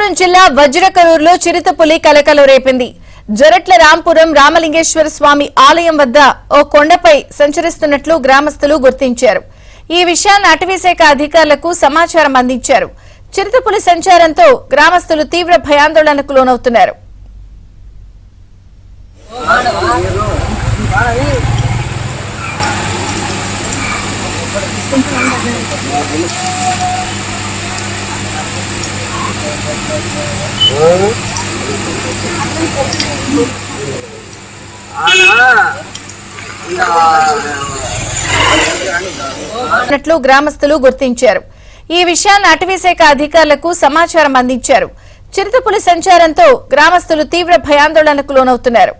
అనంతపురం జిల్లా వజ్రకరూరులో చిరుతపులి కలకలం రేపింది. జొరట్ల రాంపురం రామలింగేశ్వర స్వామి ఆలయం వద్ద ఓ కొండపై సంచరిస్తున్నట్లు గ్రామస్తులు గుర్తించారు. ఈ విషయాన్ని అటవీశాఖ అధికారులకు సమాచారం అందించారు. చిరుతపులి సంచారంతో గ్రామస్తులు తీవ్ర భయాందోళనకు లోనవుతున్నారు. గ్రామస్తులు గుర్తించారు. ఈ విషయాన్ని అటవీశాఖ అధికారులకు సమాచారం అందించారు. చిరుతపులి సంచారంతో గ్రామస్తులు తీవ్ర భయాందోళనకు లోనవుతున్నారు.